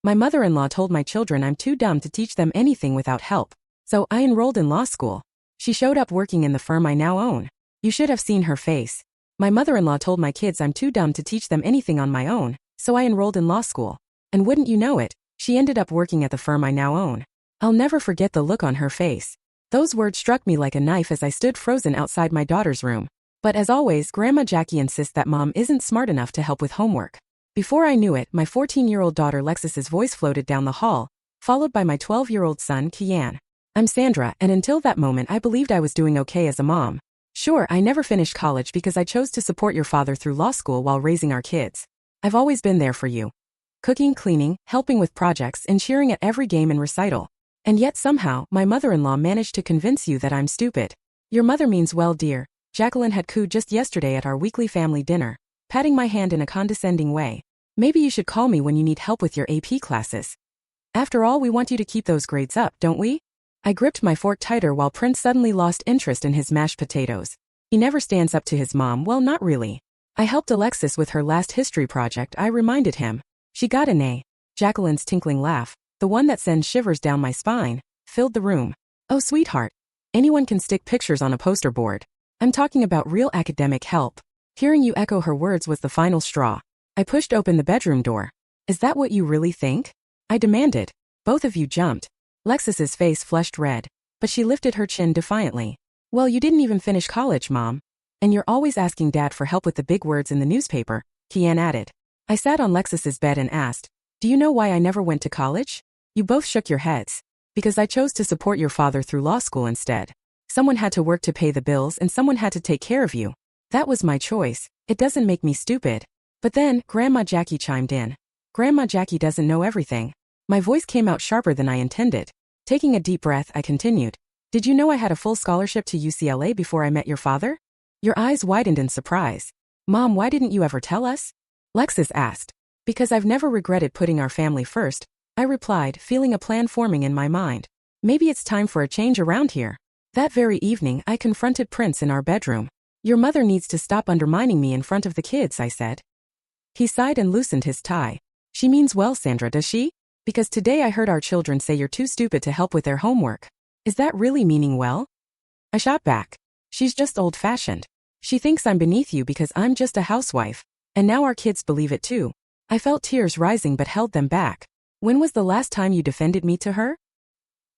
My mother-in-law told my children I'm too dumb to teach them anything without help. So I enrolled in law school. She showed up working in the firm I now own. You should have seen her face. My mother-in-law told my kids I'm too dumb to teach them anything on my own, so I enrolled in law school. And wouldn't you know it, she ended up working at the firm I now own. I'll never forget the look on her face. Those words struck me like a knife as I stood frozen outside my daughter's room. But as always, Grandma Jackie insists that Mom isn't smart enough to help with homework. Before I knew it, my 14-year-old daughter Lexus's voice floated down the hall, followed by my 12-year-old son Kian. I'm Sandra, and until that moment I believed I was doing okay as a mom. Sure, I never finished college because I chose to support your father through law school while raising our kids. I've always been there for you. Cooking, cleaning, helping with projects, and cheering at every game and recital. And yet somehow, my mother-in-law managed to convince you that I'm stupid. Your mother means well, dear. Jacqueline had cooed just yesterday at our weekly family dinner, patting my hand in a condescending way. Maybe you should call me when you need help with your AP classes. After all, we want you to keep those grades up, don't we? I gripped my fork tighter while Prince suddenly lost interest in his mashed potatoes. He never stands up to his mom, well, not really. I helped Alexis with her last history project, I reminded him. She got an A. Jacqueline's tinkling laugh, the one that sends shivers down my spine, filled the room. Oh, sweetheart. Anyone can stick pictures on a poster board. I'm talking about real academic help. Hearing you echo her words was the final straw. I pushed open the bedroom door. Is that what you really think? I demanded. Both of you jumped. Lexus's face flushed red, but she lifted her chin defiantly. Well, you didn't even finish college, Mom. And you're always asking Dad for help with the big words in the newspaper, Kian added. I sat on Lexus's bed and asked, do you know why I never went to college? You both shook your heads. Because I chose to support your father through law school instead. Someone had to work to pay the bills and someone had to take care of you. That was my choice. It doesn't make me stupid. But then, Grandma Jackie chimed in. Grandma Jackie doesn't know everything. My voice came out sharper than I intended. Taking a deep breath, I continued. Did you know I had a full scholarship to UCLA before I met your father? Your eyes widened in surprise. Mom, why didn't you ever tell us? Lexus asked. Because I've never regretted putting our family first, I replied, feeling a plan forming in my mind. Maybe it's time for a change around here. That very evening, I confronted Prince in our bedroom. Your mother needs to stop undermining me in front of the kids, I said. He sighed and loosened his tie. She means well, Sandra, does she? Because today I heard our children say you're too stupid to help with their homework. Is that really meaning well? I shot back. She's just old-fashioned. She thinks I'm beneath you because I'm just a housewife. And now our kids believe it too. I felt tears rising but held them back. When was the last time you defended me to her?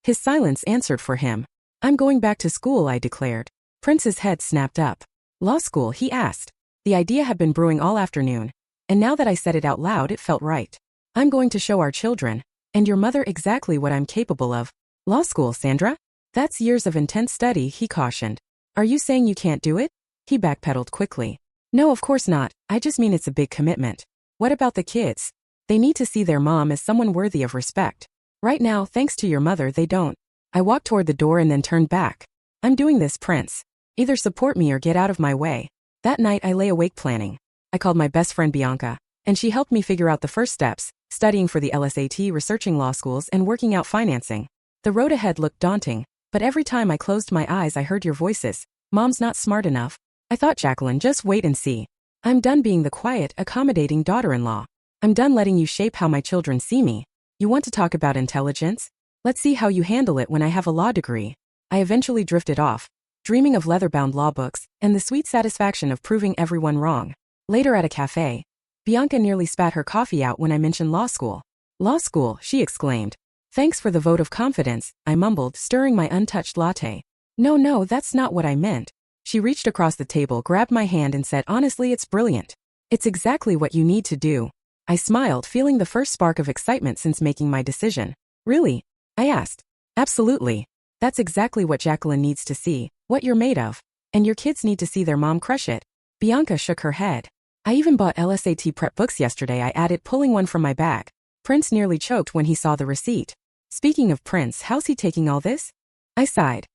His silence answered for him. I'm going back to school, I declared. Prince's head snapped up. Law school, he asked. The idea had been brewing all afternoon. And now that I said it out loud, it felt right. I'm going to show our children, and your mother exactly what I'm capable of. Law school, Sandra? That's years of intense study, he cautioned. Are you saying you can't do it? He backpedaled quickly. No, of course not. I just mean it's a big commitment. What about the kids? They need to see their mom as someone worthy of respect. Right now, thanks to your mother, they don't. I walked toward the door and then turned back. I'm doing this, Prince. Either support me or get out of my way. That night I lay awake planning. I called my best friend Bianca, and she helped me figure out the first steps, studying for the LSAT, researching law schools, and working out financing. The road ahead looked daunting, but every time I closed my eyes I heard your voices. Mom's not smart enough. I thought, Jacqueline, just wait and see. I'm done being the quiet, accommodating daughter-in-law. I'm done letting you shape how my children see me. You want to talk about intelligence? Let's see how you handle it when I have a law degree. I eventually drifted off, dreaming of leather-bound law books and the sweet satisfaction of proving everyone wrong. Later at a cafe, Bianca nearly spat her coffee out when I mentioned law school. Law school, she exclaimed. Thanks for the vote of confidence, I mumbled, stirring my untouched latte. No, that's not what I meant. She reached across the table, grabbed my hand and said, honestly, it's brilliant. It's exactly what you need to do. I smiled, feeling the first spark of excitement since making my decision. Really? I asked. Absolutely. That's exactly what Jacqueline needs to see, what you're made of. And your kids need to see their mom crush it. Bianca shook her head. I even bought LSAT prep books yesterday, I added, pulling one from my bag. Prince nearly choked when he saw the receipt. Speaking of Prince, how's he taking all this? I sighed.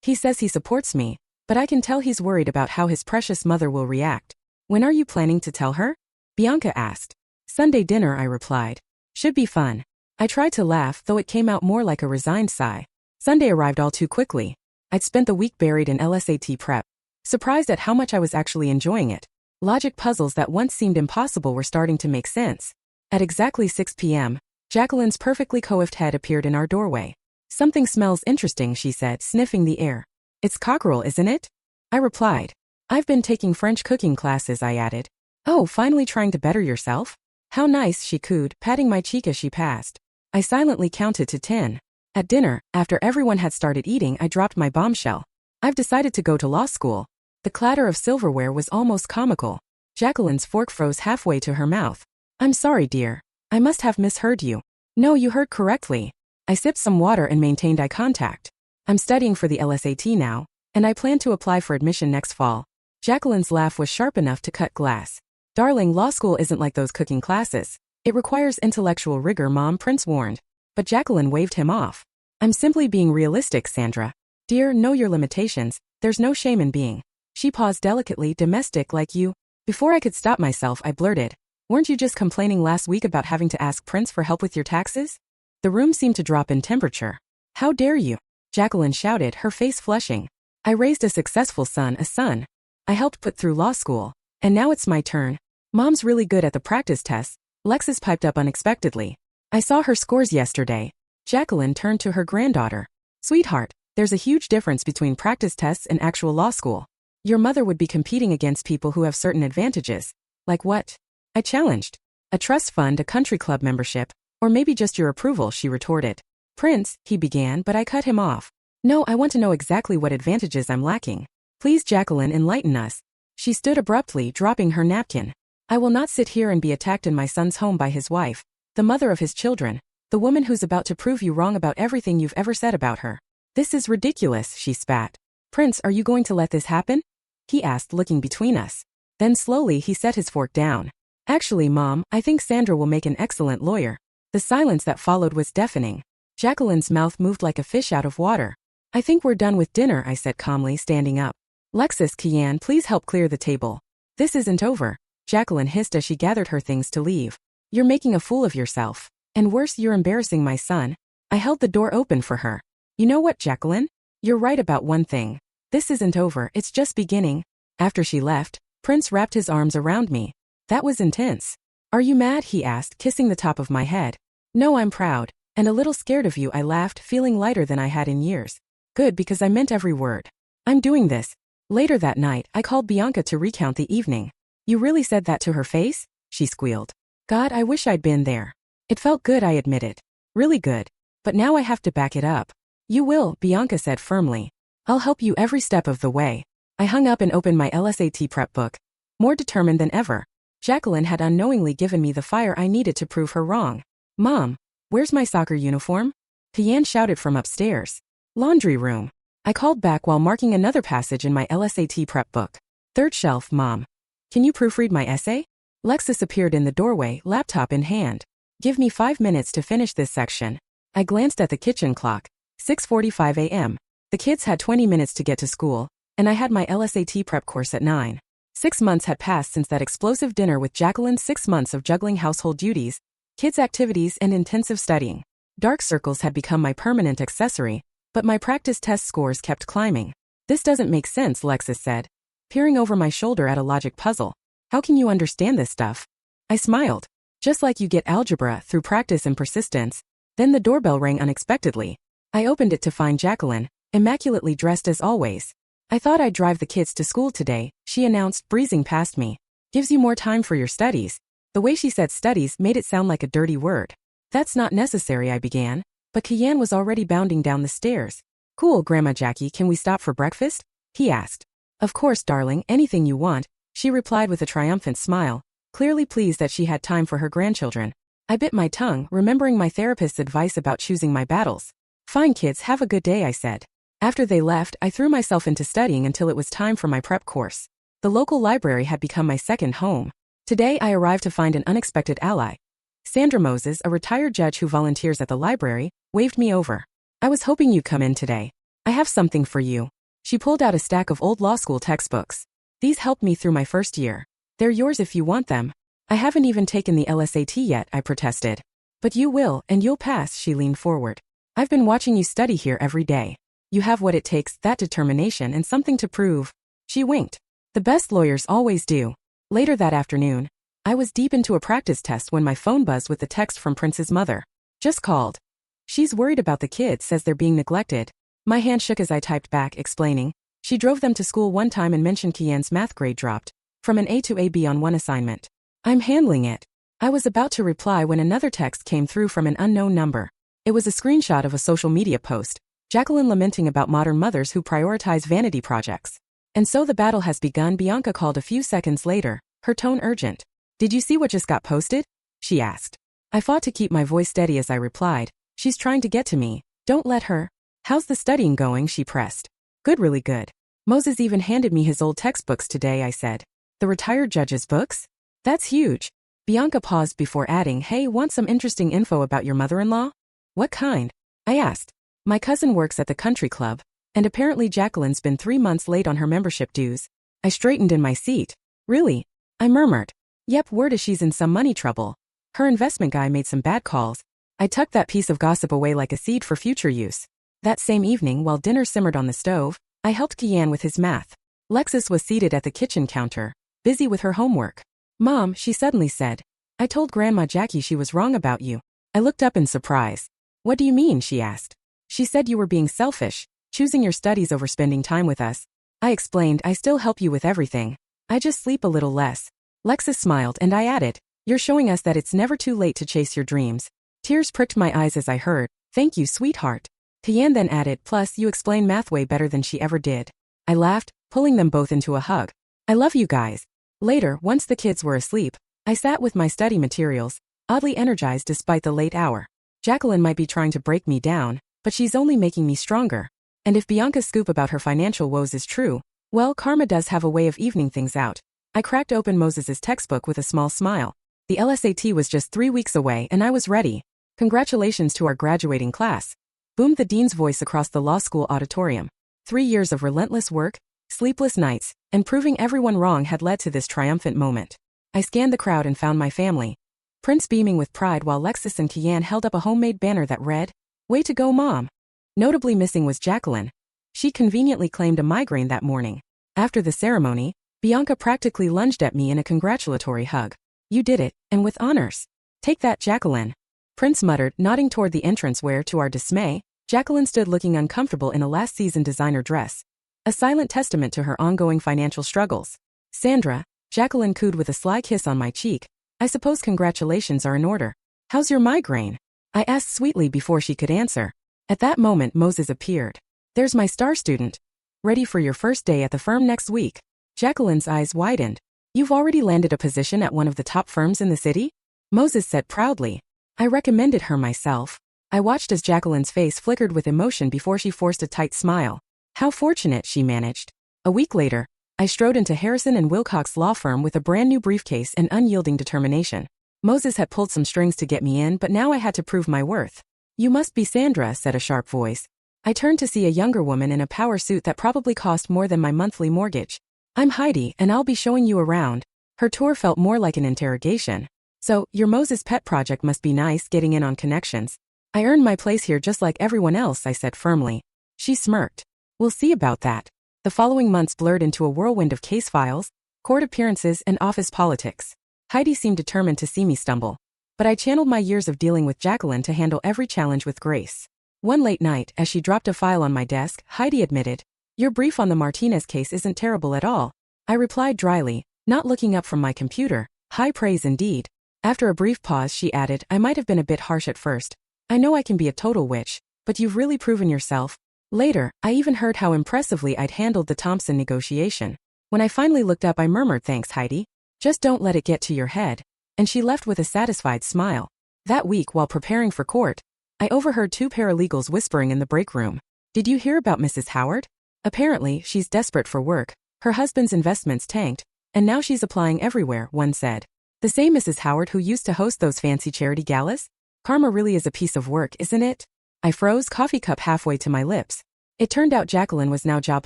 He says he supports me, but I can tell he's worried about how his precious mother will react. When are you planning to tell her? Bianca asked. Sunday dinner, I replied. Should be fun. I tried to laugh, though it came out more like a resigned sigh. Sunday arrived all too quickly. I'd spent the week buried in LSAT prep, surprised at how much I was actually enjoying it. Logic puzzles that once seemed impossible were starting to make sense. At exactly 6 p.m., Jacqueline's perfectly coiffed head appeared in our doorway. Something smells interesting, she said, sniffing the air. It's cockerel, isn't it? I replied. I've been taking French cooking classes, I added. Oh, finally trying to better yourself? How nice, she cooed, patting my cheek as she passed. I silently counted to 10. At dinner, after everyone had started eating, I dropped my bombshell. I've decided to go to law school. The clatter of silverware was almost comical. Jacqueline's fork froze halfway to her mouth. I'm sorry, dear. I must have misheard you. No, you heard correctly. I sipped some water and maintained eye contact. I'm studying for the LSAT now, and I plan to apply for admission next fall. Jacqueline's laugh was sharp enough to cut glass. Darling, law school isn't like those cooking classes. It requires intellectual rigor, Mom, Prince warned. But Jacqueline waved him off. I'm simply being realistic, Sandra. Dear, know your limitations. There's no shame in being. She paused delicately, domestic like you. Before I could stop myself, I blurted. Weren't you just complaining last week about having to ask Prince for help with your taxes? The room seemed to drop in temperature. How dare you? Jacqueline shouted, her face flushing. I raised a successful son, a son. I helped put through law school. And now it's my turn. Mom's really good at the practice tests. Lexis piped up unexpectedly. I saw her scores yesterday. Jacqueline turned to her granddaughter. Sweetheart, there's a huge difference between practice tests and actual law school. Your mother would be competing against people who have certain advantages. Like what? I challenged. A trust fund, a country club membership, or maybe just your approval, she retorted. Prince, he began, but I cut him off. No, I want to know exactly what advantages I'm lacking. Please, Jacqueline, enlighten us. She stood abruptly, dropping her napkin. I will not sit here and be attacked in my son's home by his wife, the mother of his children, the woman who's about to prove you wrong about everything you've ever said about her. This is ridiculous, she spat. Prince, are you going to let this happen? He asked, looking between us. Then slowly he set his fork down. Actually, Mom, I think Sandra will make an excellent lawyer. The silence that followed was deafening. Jacqueline's mouth moved like a fish out of water. I think we're done with dinner, I said calmly, standing up. Lexis, Kian, please help clear the table. This isn't over, Jacqueline hissed as she gathered her things to leave. You're making a fool of yourself. And worse, you're embarrassing my son. I held the door open for her. You know what, Jacqueline? You're right about one thing. This isn't over, it's just beginning. After she left, Prince wrapped his arms around me. That was intense. Are you mad? He asked, kissing the top of my head. No, I'm proud. And a little scared of you, I laughed, feeling lighter than I had in years. Good, because I meant every word. I'm doing this. Later that night, I called Bianca to recount the evening. You really said that to her face? She squealed. God, I wish I'd been there. It felt good, I admitted. Really good. But now I have to back it up. You will, Bianca said firmly. I'll help you every step of the way. I hung up and opened my LSAT prep book. More determined than ever. Jacqueline had unknowingly given me the fire I needed to prove her wrong. Mom, where's my soccer uniform? Tian shouted from upstairs. Laundry room. I called back while marking another passage in my LSAT prep book. Third shelf, Mom. Can you proofread my essay? Lexis appeared in the doorway, laptop in hand. Give me 5 minutes to finish this section. I glanced at the kitchen clock. 6:45 a.m. The kids had 20 minutes to get to school, and I had my LSAT prep course at 9. 6 months had passed since that explosive dinner with Jacqueline, 6 months of juggling household duties, kids' activities, and intensive studying. Dark circles had become my permanent accessory, but my practice test scores kept climbing. This doesn't make sense, Lexis said, peering over my shoulder at a logic puzzle. How can you understand this stuff? I smiled. Just like you get algebra through practice and persistence. Then the doorbell rang unexpectedly. I opened it to find Jacqueline, immaculately dressed as always. I thought I'd drive the kids to school today, she announced, breezing past me. Gives you more time for your studies. The way she said studies made it sound like a dirty word. That's not necessary, I began, but Kian was already bounding down the stairs. Cool, Grandma Jackie, can we stop for breakfast? He asked. Of course, darling, anything you want, she replied with a triumphant smile, clearly pleased that she had time for her grandchildren. I bit my tongue, remembering my therapist's advice about choosing my battles. Fine kids, have a good day, I said. After they left, I threw myself into studying until it was time for my prep course. The local library had become my second home. Today I arrived to find an unexpected ally. Sandra Moses, a retired judge who volunteers at the library, waved me over. I was hoping you'd come in today. I have something for you. She pulled out a stack of old law school textbooks. These helped me through my first year. They're yours if you want them. I haven't even taken the LSAT yet, I protested. But you will, and you'll pass, she leaned forward. I've been watching you study here every day. You have what it takes, that determination and something to prove. She winked. The best lawyers always do. Later that afternoon, I was deep into a practice test when my phone buzzed with the text from Prince's mother. Just called. She's worried about the kids, says they're being neglected. My hand shook as I typed back, explaining. She drove them to school one time and mentioned Kian's math grade dropped from an A to a B on one assignment. I'm handling it. I was about to reply when another text came through from an unknown number. It was a screenshot of a social media post. Jacqueline lamenting about modern mothers who prioritize vanity projects. And so the battle has begun, Bianca called a few seconds later, her tone urgent. Did you see what just got posted? She asked. I fought to keep my voice steady as I replied. She's trying to get to me. Don't let her. How's the studying going? She pressed. Good, really good. Moses even handed me his old textbooks today, I said. The retired judge's books? That's huge. Bianca paused before adding, hey, want some interesting info about your mother-in-law? What kind? I asked. My cousin works at the country club, and apparently Jacqueline's been 3 months late on her membership dues. I straightened in my seat. Really? I murmured. Yep, word is she's in some money trouble. Her investment guy made some bad calls. I tucked that piece of gossip away like a seed for future use. That same evening, while dinner simmered on the stove, I helped Kian with his math. Lexus was seated at the kitchen counter, busy with her homework. Mom, she suddenly said. I told Grandma Jackie she was wrong about you. I looked up in surprise. What do you mean? She asked. She said you were being selfish, choosing your studies over spending time with us. I explained, I still help you with everything. I just sleep a little less. Lexus smiled and I added, you're showing us that it's never too late to chase your dreams. Tears pricked my eyes as I heard, thank you, sweetheart. Tian then added, plus you explain math way better than she ever did. I laughed, pulling them both into a hug. I love you guys. Later, once the kids were asleep, I sat with my study materials, oddly energized despite the late hour. Jacqueline might be trying to break me down, but she's only making me stronger. And if Bianca's scoop about her financial woes is true, well, karma does have a way of evening things out. I cracked open Moses's textbook with a small smile. The LSAT was just 3 weeks away and I was ready. Congratulations to our graduating class. Boomed the dean's voice across the law school auditorium. 3 years of relentless work, sleepless nights, and proving everyone wrong had led to this triumphant moment. I scanned the crowd and found my family. Prince beaming with pride while Lexus and Kian held up a homemade banner that read, Way to go, Mom. Notably missing was Jacqueline. She conveniently claimed a migraine that morning. After the ceremony, Bianca practically lunged at me in a congratulatory hug. You did it, and with honors. Take that, Jacqueline. Prince muttered, nodding toward the entrance where, to our dismay, Jacqueline stood looking uncomfortable in a last-season designer dress. A silent testament to her ongoing financial struggles. Sandra, Jacqueline cooed with a sly kiss on my cheek. I suppose congratulations are in order. How's your migraine? I asked sweetly before she could answer. At that moment Moses appeared. There's my star student. Ready for your first day at the firm next week. Jacqueline's eyes widened. You've already landed a position at one of the top firms in the city? Moses said proudly. I recommended her myself. I watched as Jacqueline's face flickered with emotion before she forced a tight smile. How fortunate, she managed. A week later, I strode into Harrison and Wilcox law firm with a brand new briefcase and unyielding determination. Moses had pulled some strings to get me in, but now I had to prove my worth. You must be Sandra, said a sharp voice. I turned to see a younger woman in a power suit that probably cost more than my monthly mortgage. I'm Heidi, and I'll be showing you around. Her tour felt more like an interrogation. So, your Moses pet project must be nice, getting in on connections. I earned my place here just like everyone else, I said firmly. She smirked. We'll see about that. The following months blurred into a whirlwind of case files, court appearances, and office politics. Heidi seemed determined to see me stumble. But I channeled my years of dealing with Jacqueline to handle every challenge with grace. One late night, as she dropped a file on my desk, Heidi admitted, Your brief on the Martinez case isn't terrible at all. I replied dryly, not looking up from my computer. High praise indeed. After a brief pause, she added, I might have been a bit harsh at first. I know I can be a total witch, but you've really proven yourself. Later, I even heard how impressively I'd handled the Thompson negotiation. When I finally looked up, I murmured, Thanks, Heidi. Just don't let it get to your head. And she left with a satisfied smile. That week, while preparing for court, I overheard 2 paralegals whispering in the break room. Did you hear about Mrs. Howard? Apparently, she's desperate for work. Her husband's investments tanked, and now she's applying everywhere, one said. The same Mrs. Howard who used to host those fancy charity galas? Karma really is a piece of work, isn't it? I froze, coffee cup halfway to my lips. It turned out Jacqueline was now job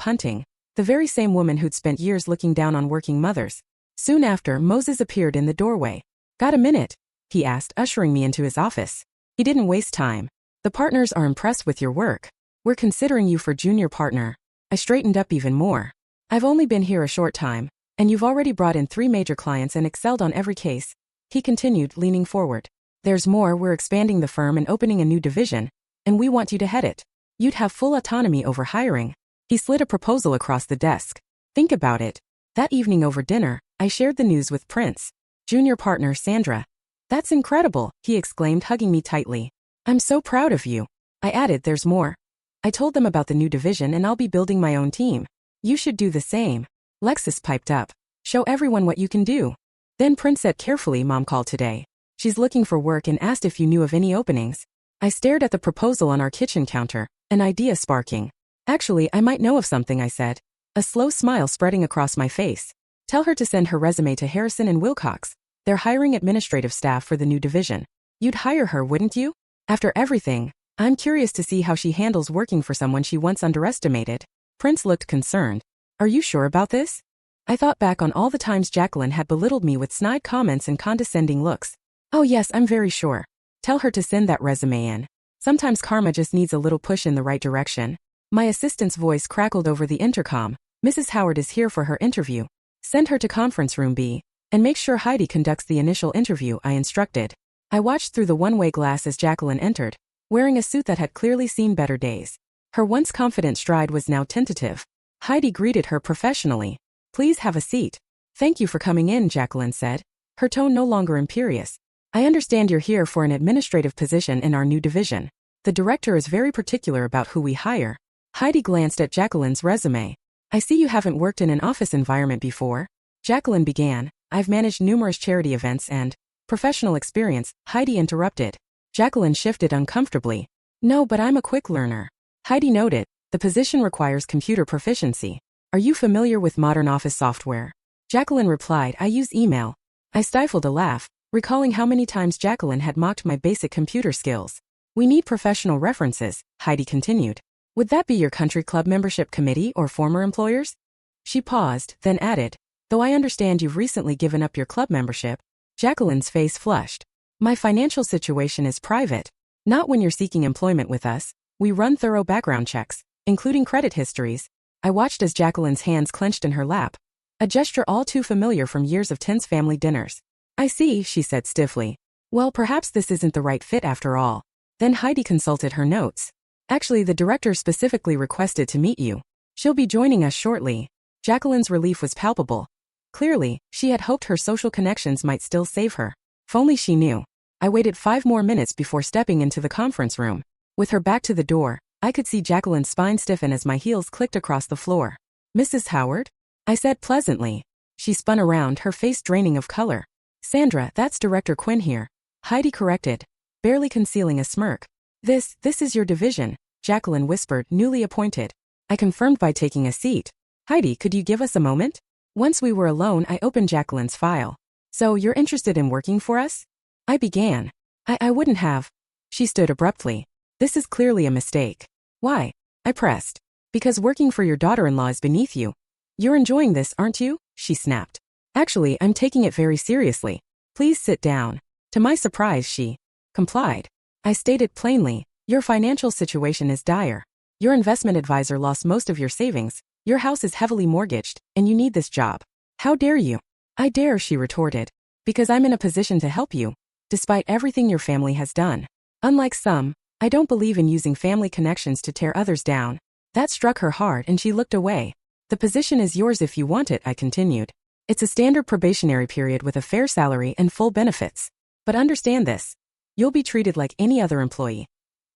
hunting, the very same woman who'd spent years looking down on working mothers. Soon after, Moses appeared in the doorway. Got a minute? He asked, ushering me into his office. He didn't waste time. The partners are impressed with your work. We're considering you for junior partner. I straightened up even more. I've only been here a short time, and you've already brought in 3 major clients and excelled on every case. He continued, leaning forward. There's more, we're expanding the firm and opening a new division, and we want you to head it. You'd have full autonomy over hiring. He slid a proposal across the desk. Think about it. That evening over dinner, I shared the news with Prince, junior partner Sandra. That's incredible, he exclaimed, hugging me tightly. I'm so proud of you. I added, there's more. I told them about the new division and I'll be building my own team. You should do the same. Lexus piped up. Show everyone what you can do. Then Prince said carefully, Mom called today. She's looking for work and asked if you knew of any openings. I stared at the proposal on our kitchen counter, an idea sparking. Actually, I might know of something, I said. A slow smile spreading across my face. Tell her to send her resume to Harrison and Wilcox. They're hiring administrative staff for the new division. You'd hire her, wouldn't you? After everything, I'm curious to see how she handles working for someone she once underestimated. Prince looked concerned. Are you sure about this? I thought back on all the times Jacqueline had belittled me with snide comments and condescending looks. Oh yes, I'm very sure. Tell her to send that resume in. Sometimes karma just needs a little push in the right direction. My assistant's voice crackled over the intercom. Mrs. Howard is here for her interview. Send her to conference room B, and make sure Heidi conducts the initial interview, I instructed. I watched through the one-way glass as Jacqueline entered, wearing a suit that had clearly seen better days. Her once confident stride was now tentative. Heidi greeted her professionally. Please have a seat. Thank you for coming in, Jacqueline said, her tone no longer imperious. I understand you're here for an administrative position in our new division. The director is very particular about who we hire. Heidi glanced at Jacqueline's resume. I see you haven't worked in an office environment before. Jacqueline began. I've managed numerous charity events and professional experience, Heidi interrupted. Jacqueline shifted uncomfortably. No, but I'm a quick learner. Heidi noted. The position requires computer proficiency. Are you familiar with modern office software? Jacqueline replied, I use email. I stifled a laugh, recalling how many times Jacqueline had mocked my basic computer skills. We need professional references, Heidi continued. Would that be your country club membership committee or former employers? She paused, then added, though I understand you've recently given up your club membership. Jacqueline's face flushed. My financial situation is private. Not when you're seeking employment with us. We run thorough background checks, including credit histories. I watched as Jacqueline's hands clenched in her lap, a gesture all too familiar from years of tense family dinners. I see, she said stiffly. Well, perhaps this isn't the right fit after all. Then Heidi consulted her notes. Actually, the director specifically requested to meet you. She'll be joining us shortly. Jacqueline's relief was palpable. Clearly, she had hoped her social connections might still save her. If only she knew. I waited 5 more minutes before stepping into the conference room. With her back to the door, I could see Jacqueline's spine stiffen as my heels clicked across the floor. Mrs. Howard? I said pleasantly. She spun around, her face draining of color. Sandra, that's Director Quinn here. Heidi corrected, barely concealing a smirk. This is your division, Jacqueline whispered, newly appointed. I confirmed by taking a seat. Heidi, could you give us a moment? Once we were alone, I opened Jacqueline's file. So you're interested in working for us? I began. I wouldn't have. She stood abruptly. This is clearly a mistake. Why? I pressed. Because working for your daughter-in-law is beneath you. You're enjoying this, aren't you? She snapped. Actually, I'm taking it very seriously. Please sit down. To my surprise, she complied. I stated plainly, your financial situation is dire. Your investment advisor lost most of your savings, your house is heavily mortgaged, and you need this job. How dare you? I dare, she retorted. Because I'm in a position to help you, despite everything your family has done. Unlike some, I don't believe in using family connections to tear others down. That struck her hard and she looked away. The position is yours if you want it, I continued. It's a standard probationary period with a fair salary and full benefits. But understand this. You'll be treated like any other employee.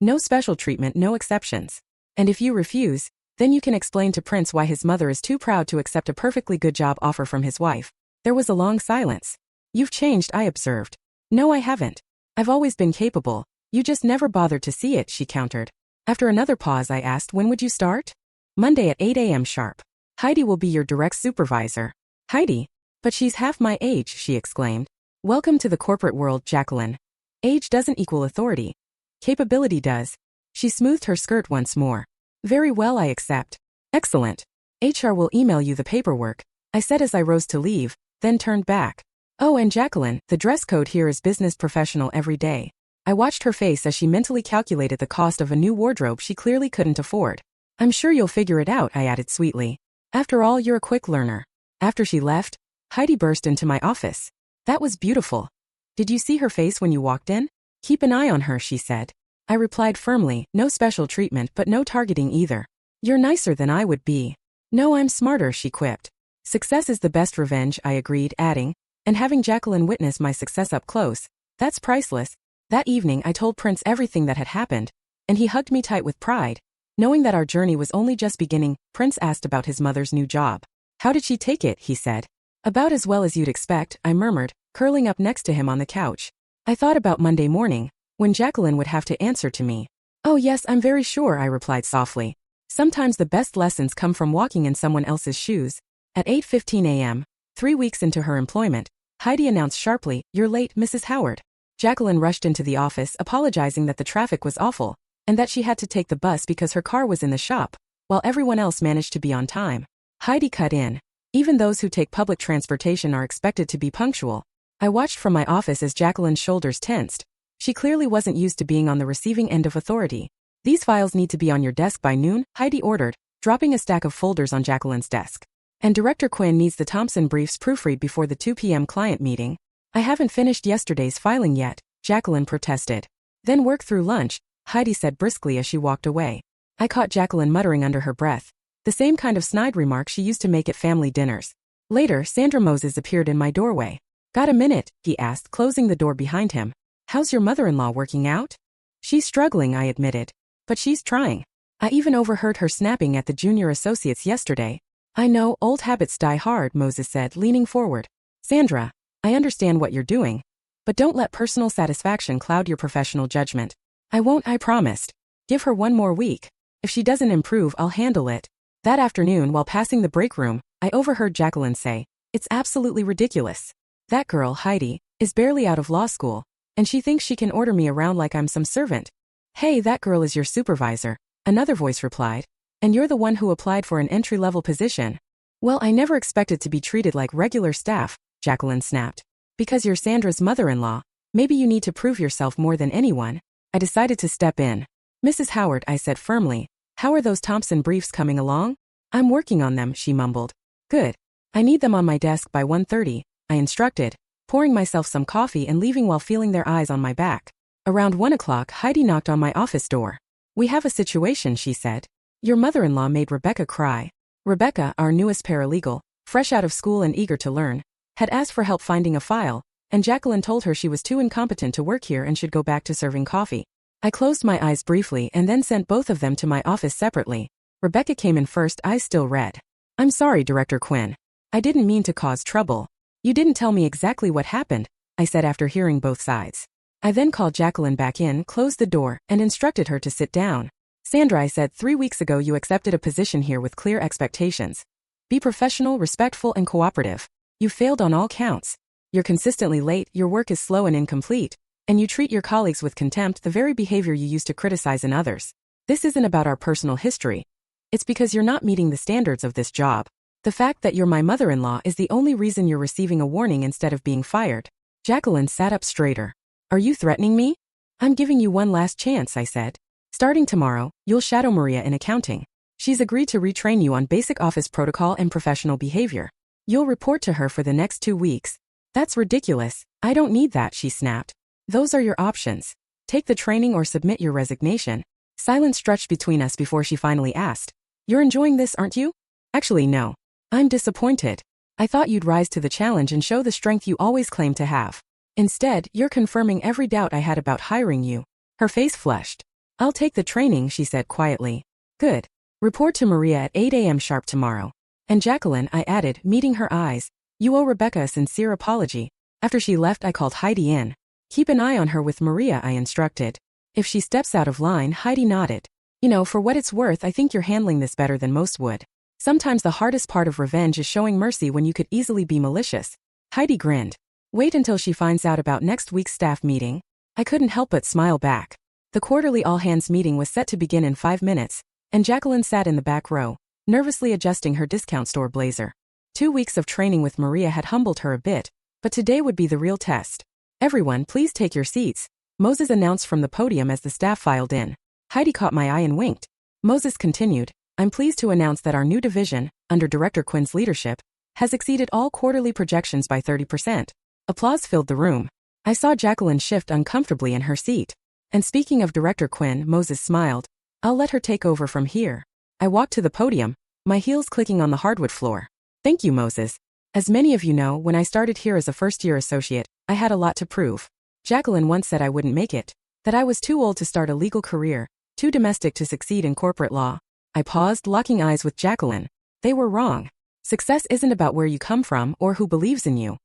No special treatment, no exceptions. And if you refuse, then you can explain to Prince why his mother is too proud to accept a perfectly good job offer from his wife. There was a long silence. You've changed, I observed. No, I haven't. I've always been capable. You just never bothered to see it, she countered. After another pause, I asked, when would you start? Monday at 8 a.m. sharp. Heidi will be your direct supervisor. Heidi? But she's half my age, she exclaimed. Welcome to the corporate world, Jacqueline. Age doesn't equal authority. Capability does. She smoothed her skirt once more. Very well, I accept. Excellent. HR will email you the paperwork, I said as I rose to leave, then turned back. Oh, and Jacqueline, the dress code here is business professional every day. I watched her face as she mentally calculated the cost of a new wardrobe she clearly couldn't afford. I'm sure you'll figure it out, I added sweetly. After all, you're a quick learner. After she left, Heidi burst into my office. That was beautiful. Did you see her face when you walked in? Keep an eye on her, she said. I replied firmly, no special treatment but no targeting either. You're nicer than I would be. No, I'm smarter, she quipped. Success is the best revenge, I agreed, adding, and having Jacqueline witness my success up close, that's priceless. That evening I told Prince everything that had happened, and he hugged me tight with pride. Knowing that our journey was only just beginning, Prince asked about his mother's new job. How did she take it, he said. About as well as you'd expect, I murmured, curling up next to him on the couch. I thought about Monday morning, when Jacqueline would have to answer to me. Oh yes, I'm very sure, I replied softly. Sometimes the best lessons come from walking in someone else's shoes. At 8:15 a.m., 3 weeks into her employment, Heidi announced sharply, "You're late, Mrs. Howard." Jacqueline rushed into the office apologizing that the traffic was awful, and that she had to take the bus because her car was in the shop, while everyone else managed to be on time. Heidi cut in. Even those who take public transportation are expected to be punctual. I watched from my office as Jacqueline's shoulders tensed. She clearly wasn't used to being on the receiving end of authority. These files need to be on your desk by noon, Heidi ordered, dropping a stack of folders on Jacqueline's desk. And Director Quinn needs the Thompson briefs proofread before the 2 p.m. client meeting. I haven't finished yesterday's filing yet, Jacqueline protested. Then work through lunch, Heidi said briskly as she walked away. I caught Jacqueline muttering under her breath, the same kind of snide remark she used to make at family dinners. Later, Sandra Moses appeared in my doorway. Got a minute? He asked, closing the door behind him. How's your mother-in-law working out? She's struggling, I admitted. But she's trying. I even overheard her snapping at the junior associates yesterday. I know, old habits die hard, Moses said, leaning forward. Sandra, I understand what you're doing. But don't let personal satisfaction cloud your professional judgment. I won't, I promised. Give her 1 more week. If she doesn't improve, I'll handle it. That afternoon, while passing the break room, I overheard Jacqueline say, "It's absolutely ridiculous. That girl, Heidi, is barely out of law school, and she thinks she can order me around like I'm some servant." Hey, that girl is your supervisor, another voice replied. And you're the one who applied for an entry-level position. Well, I never expected to be treated like regular staff, Jacqueline snapped. Because you're Sandra's mother-in-law, maybe you need to prove yourself more than anyone. I decided to step in. Mrs. Howard, I said firmly, how are those Thompson briefs coming along? I'm working on them, she mumbled. Good. I need them on my desk by 1:30, I instructed, pouring myself some coffee and leaving while feeling their eyes on my back. Around 1 o'clock, Heidi knocked on my office door. We have a situation, she said. Your mother-in-law made Rebecca cry. Rebecca, our newest paralegal, fresh out of school and eager to learn, had asked for help finding a file, and Jacqueline told her she was too incompetent to work here and should go back to serving coffee. I closed my eyes briefly and then sent both of them to my office separately. Rebecca came in first, eyes still red. I'm sorry, Director Quinn. I didn't mean to cause trouble. You didn't tell me exactly what happened, I said after hearing both sides. I then called Jacqueline back in, closed the door, and instructed her to sit down. Sandra, I said, 3 weeks ago you accepted a position here with clear expectations. Be professional, respectful, and cooperative. You failed on all counts. You're consistently late, your work is slow and incomplete, and you treat your colleagues with contempt, the very behavior you use to criticize in others. This isn't about our personal history. It's because you're not meeting the standards of this job. The fact that you're my mother-in-law is the only reason you're receiving a warning instead of being fired. Jacqueline sat up straighter. Are you threatening me? I'm giving you one last chance, I said. Starting tomorrow, you'll shadow Maria in accounting. She's agreed to retrain you on basic office protocol and professional behavior. You'll report to her for the next 2 weeks. That's ridiculous. I don't need that, she snapped. Those are your options. Take the training or submit your resignation. Silence stretched between us before she finally asked. You're enjoying this, aren't you? Actually, no. I'm disappointed. I thought you'd rise to the challenge and show the strength you always claimed to have. Instead, you're confirming every doubt I had about hiring you. Her face flushed. I'll take the training, she said quietly. Good. Report to Maria at 8 a.m. sharp tomorrow. And Jacqueline, I added, meeting her eyes. You owe Rebecca a sincere apology. After she left, I called Heidi in. Keep an eye on her with Maria, I instructed. If she steps out of line, Heidi nodded. You know, for what it's worth, I think you're handling this better than most would. Sometimes the hardest part of revenge is showing mercy when you could easily be malicious. Heidi grinned. Wait until she finds out about next week's staff meeting. I couldn't help but smile back. The quarterly all-hands meeting was set to begin in 5 minutes, and Jacqueline sat in the back row, nervously adjusting her discount store blazer. 2 weeks of training with Maria had humbled her a bit, but today would be the real test. Everyone, please take your seats, Moses announced from the podium as the staff filed in. Heidi caught my eye and winked. Moses continued, I'm pleased to announce that our new division, under Director Quinn's leadership, has exceeded all quarterly projections by 30%. Applause filled the room. I saw Jacqueline shift uncomfortably in her seat. And speaking of Director Quinn, Moses smiled. I'll let her take over from here. I walked to the podium, my heels clicking on the hardwood floor. Thank you, Moses. As many of you know, when I started here as a first-year associate, I had a lot to prove. Jacqueline once said I wouldn't make it, that I was too old to start a legal career, too domestic to succeed in corporate law. I paused, locking eyes with Jacqueline. They were wrong. Success isn't about where you come from or who believes in you.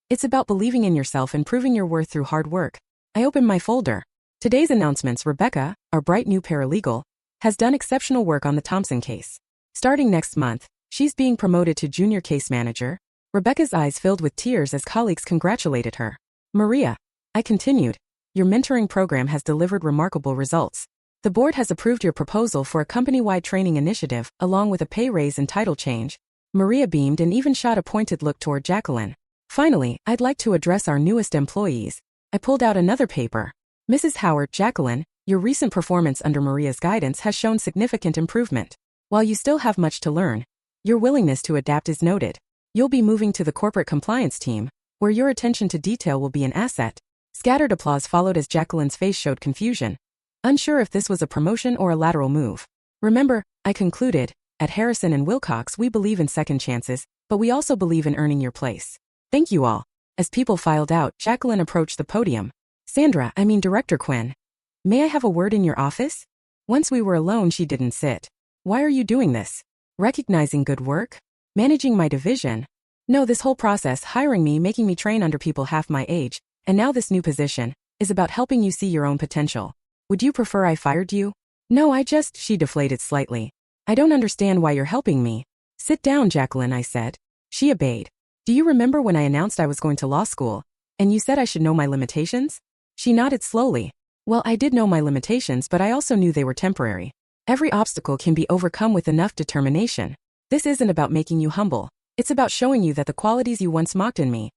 It's about believing in yourself and proving your worth through hard work. I opened my folder. Today's announcements: Rebecca, our bright new paralegal, has done exceptional work on the Thompson case. Starting next month, she's being promoted to junior case manager. Rebecca's eyes filled with tears as colleagues congratulated her. Maria, I continued, your mentoring program has delivered remarkable results. The board has approved your proposal for a company-wide training initiative, along with a pay raise and title change. Maria beamed and even shot a pointed look toward Jacqueline. Finally, I'd like to address our newest employees. I pulled out another paper. Mrs. Howard, Jacqueline, your recent performance under Maria's guidance has shown significant improvement. While you still have much to learn, your willingness to adapt is noted. You'll be moving to the corporate compliance team, where your attention to detail will be an asset. Scattered applause followed as Jacqueline's face showed confusion, unsure if this was a promotion or a lateral move. Remember, I concluded, at Harrison and Wilcox we believe in second chances, but we also believe in earning your place. Thank you all. As people filed out, Jacqueline approached the podium. Director Quinn. May I have a word in your office? Once we were alone, she didn't sit. Why are you doing this? Recognizing good work? Managing my division? No, this whole process, hiring me, making me train under people half my age, and now this new position, is about helping you see your own potential. Would you prefer I fired you? No, she deflated slightly. I don't understand why you're helping me. Sit down, Jacqueline, I said. She obeyed. Do you remember when I announced I was going to law school, and you said I should know my limitations? She nodded slowly. Well, I did know my limitations, but I also knew they were temporary. Every obstacle can be overcome with enough determination. This isn't about making you humble. It's about showing you that the qualities you once mocked in me,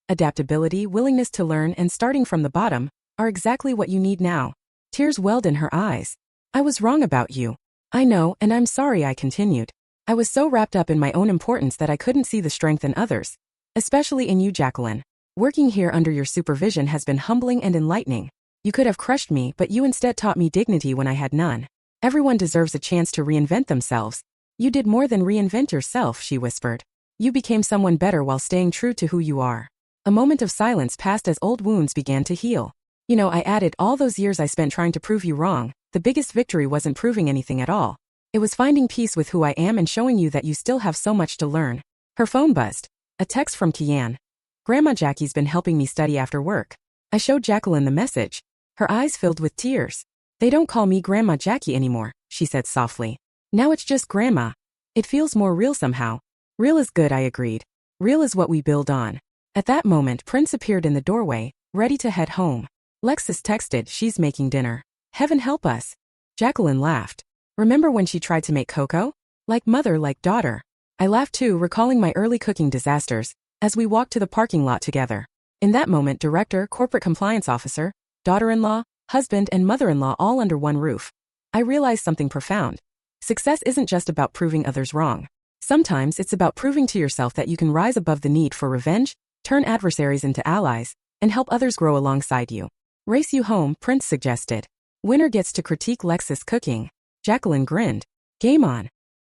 adaptability, willingness to learn, and starting from the bottom, are exactly what you need now. Tears welled in her eyes. I was wrong about you. I know, and I'm sorry, I continued. I was so wrapped up in my own importance that I couldn't see the strength in others, especially in you, Jacqueline. Working here under your supervision has been humbling and enlightening. You could have crushed me, but you instead taught me dignity when I had none. Everyone deserves a chance to reinvent themselves. You did more than reinvent yourself, she whispered. You became someone better while staying true to who you are. A moment of silence passed as old wounds began to heal. I added, all those years I spent trying to prove you wrong, the biggest victory wasn't proving anything at all. It was finding peace with who I am and showing you that you still have so much to learn. Her phone buzzed. A text from Kian. Grandma Jackie's been helping me study after work. I showed Jacqueline the message. Her eyes filled with tears. They don't call me Grandma Jackie anymore, she said softly. Now it's just Grandma. It feels more real somehow. Real is good, I agreed. Real is what we build on. At that moment, Prince appeared in the doorway, ready to head home. Lexus texted, she's making dinner. Heaven help us. Jacqueline laughed. Remember when she tried to make cocoa? Like mother, like daughter. I laughed too, recalling my early cooking disasters, as we walked to the parking lot together. In that moment, director, corporate compliance officer, daughter-in-law, husband, and mother-in-law all under one roof. I realized something profound. Success isn't just about proving others wrong. Sometimes it's about proving to yourself that you can rise above the need for revenge, turn adversaries into allies, and help others grow alongside you. Race you home, Prince suggested. Winner gets to critique Lexus cooking. Jacqueline grinned. Game on.